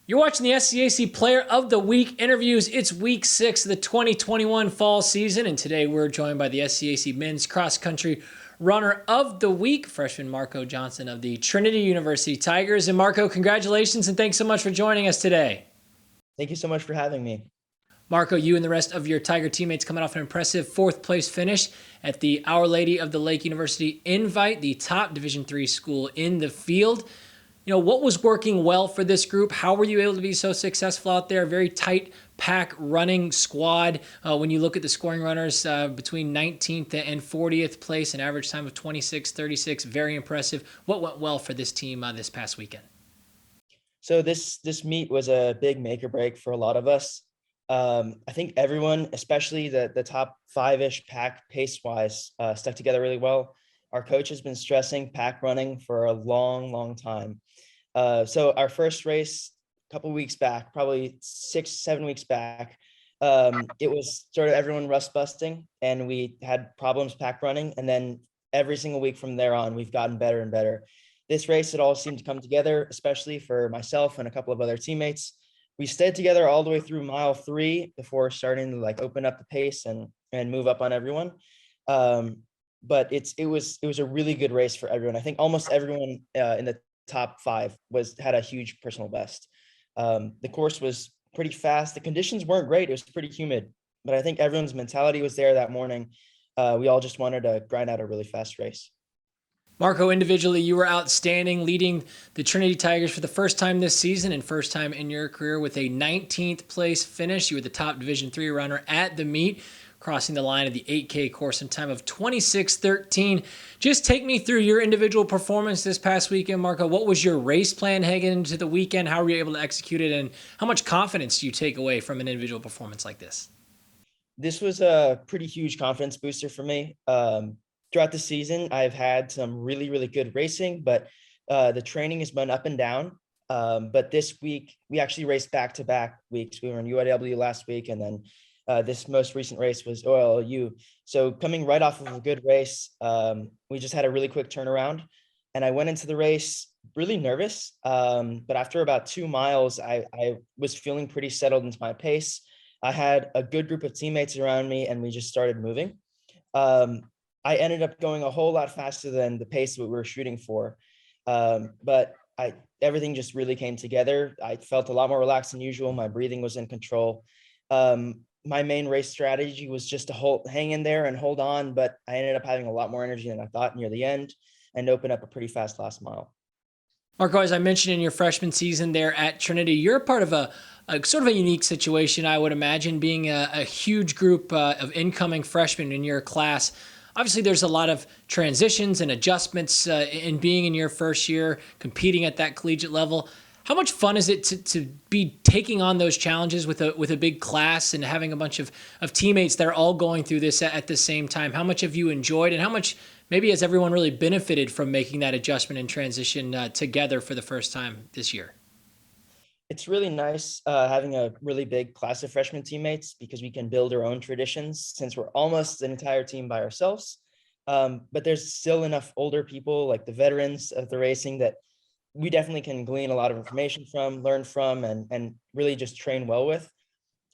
You're watching the SCAC Player of the Week interviews. It's week 6 of the 2021 fall season, and today we're joined by the SCAC Men's Cross Country Runner of the Week, freshman Marco Jonsson of the Trinity University Tigers. And Marco, congratulations and thanks so much for joining us today. Thank you so much for having me. Marco, you and the rest of your Tiger teammates coming off an impressive 4th place finish at the Our Lady of the Lake University Invite, the top Division III school in the field. You know, what was working well for this group? How were you able to be so successful out there? Very tight pack running squad. When you look at the scoring runners between 19th and 40th place, an average time of 26:36, very impressive. What went well for this team this past weekend? So this meet was a big make or break for a lot of us. I think everyone, especially the top 5-ish pack pace-wise, stuck together really well. Our coach has been stressing pack running for a long time. So our first race a couple weeks back, probably 6-7 weeks back, it was sort of everyone rust busting and we had problems pack running. And then every single week from there on, we've gotten better and better. This race, it all seemed to come together, especially for myself and a couple of other teammates. We stayed together all the way through mile 3 before starting to open up the pace and move up on everyone. But it was a really good race for everyone. I think almost everyone in the top 5 had a huge personal best. The course was pretty fast. The conditions weren't great. It was pretty humid, but I think everyone's mentality was there that morning. We all just wanted to grind out a really fast race. Marco, individually, you were outstanding, leading the Trinity Tigers for the first time this season and first time in your career with a 19th place finish. You were the top Division III runner at the meet, crossing the line of the 8K course in time of 26:13. Just take me through your individual performance this past weekend, Marco. What was your race plan heading into the weekend? How were you able to execute it? And how much confidence do you take away from an individual performance like this? This was a pretty huge confidence booster for me. Throughout the season, I've had some really good racing, but the training has been up and down. But this week, we actually raced back-to-back weeks. We were in UIW last week, and then this most recent race was OLU. So coming right off of a good race, we just had a really quick turnaround. And I went into the race really nervous. But after about 2 miles, I was feeling pretty settled into my pace. I had a good group of teammates around me, and we just started moving. I ended up going a whole lot faster than the pace that we were shooting for. But everything just really came together. I felt a lot more relaxed than usual. My breathing was in control. My main race strategy was just to hang in there and hold on, but I ended up having a lot more energy than I thought near the end and opened up a pretty fast last mile. Marco, as I mentioned in your freshman season there at Trinity, you're a part of a sort of a unique situation, I would imagine, being a huge group of incoming freshmen in your class. Obviously, there's a lot of transitions and adjustments in being in your first year, competing at that collegiate level. How much fun is it to be taking on those challenges with a big class and having a bunch of teammates that are all going through this at the same time? How much have you enjoyed, and how much maybe has everyone really benefited from making that adjustment and transition together for the first time this year? It's really nice having a really big class of freshman teammates because we can build our own traditions since we're almost an entire team by ourselves. But there's still enough older people, like the veterans of the racing, that we definitely can glean a lot of information from, learn from, and really just train well with.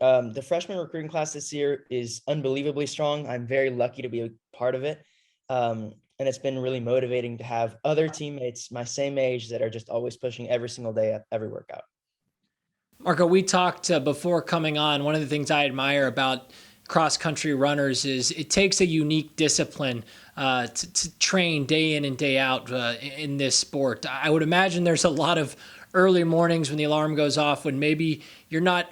The freshman recruiting class this year is unbelievably strong. I'm very lucky to be a part of it. And it's been really motivating to have other teammates my same age that are just always pushing every single day at every workout. Marco, we talked before coming on. One of the things I admire about cross-country runners is it takes a unique discipline to train day in and day out in this sport. I would imagine there's a lot of early mornings when the alarm goes off when maybe you're not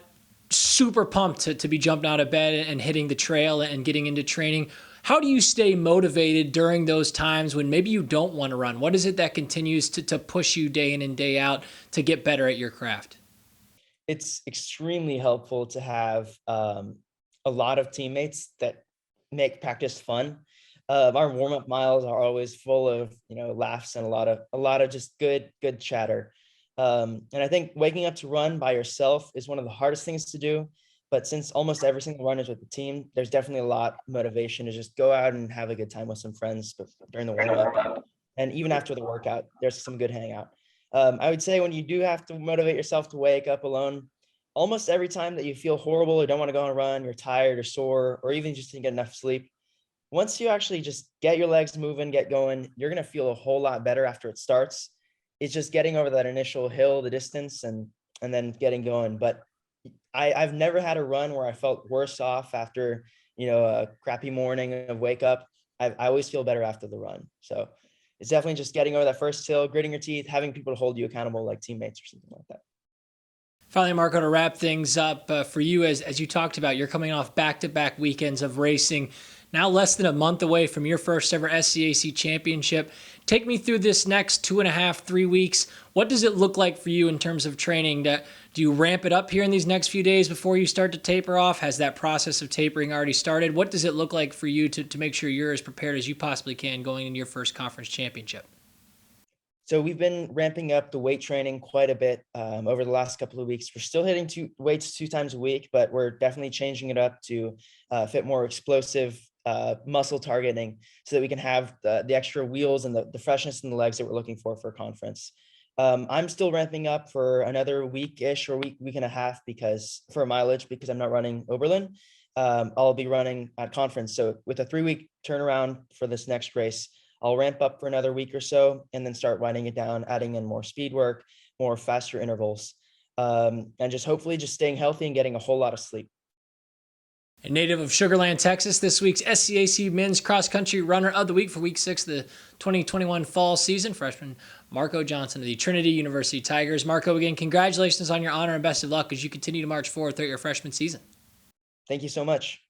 super pumped to be jumping out of bed and hitting the trail and getting into training. How do you stay motivated during those times when maybe you don't want to run? What is it that continues to push you day in and day out to get better at your craft? It's extremely helpful to have a lot of teammates that make practice fun. Our warm-up miles are always full of laughs and a lot of just good chatter. And I think waking up to run by yourself is one of the hardest things to do. But since almost every single run is with the team, there's definitely a lot of motivation to just go out and have a good time with some friends during the warm-up. And even after the workout, there's some good hangout. I would say when you do have to motivate yourself to wake up alone, almost every time that you feel horrible or don't want to go on a run, you're tired or sore, or even just didn't get enough sleep, once you actually just get your legs moving, get going, you're going to feel a whole lot better after it starts. It's just getting over that initial hill, the distance, and then getting going. But I've never had a run where I felt worse off after, a crappy morning of wake up. I always feel better after the run. So it's definitely just getting over that first hill, gritting your teeth, having people to hold you accountable, like teammates or something like that. Finally, Marco, to wrap things up for you, as you talked about, you're coming off back-to-back weekends of racing, now less than a month away from your first ever SCAC championship. Take me through this next 2.5, 3 weeks. What does it look like for you in terms of training? Do you ramp it up here in these next few days before you start to taper off? Has that process of tapering already started? What does it look like for you to make sure you're as prepared as you possibly can going into your first conference championship? So we've been ramping up the weight training quite a bit over the last couple of weeks. We're still hitting weights 2 times a week, but we're definitely changing it up to fit more explosive muscle targeting so that we can have the extra wheels and the freshness in the legs that we're looking for a conference. I'm still ramping up for another week-ish or week and a half for mileage because I'm not running Oberlin. I'll be running at conference. So with a 3-week turnaround for this next race, I'll ramp up for another week or so and then start winding it down, adding in more speed work, more faster intervals, and just hopefully just staying healthy and getting a whole lot of sleep. A native of Sugar Land, Texas, this week's SCAC Men's Cross Country Runner of the Week for Week 6 of the 2021 fall season, freshman Marco Jonsson of the Trinity University Tigers. Marco, again, congratulations on your honor and best of luck as you continue to march forward throughout your freshman season. Thank you so much.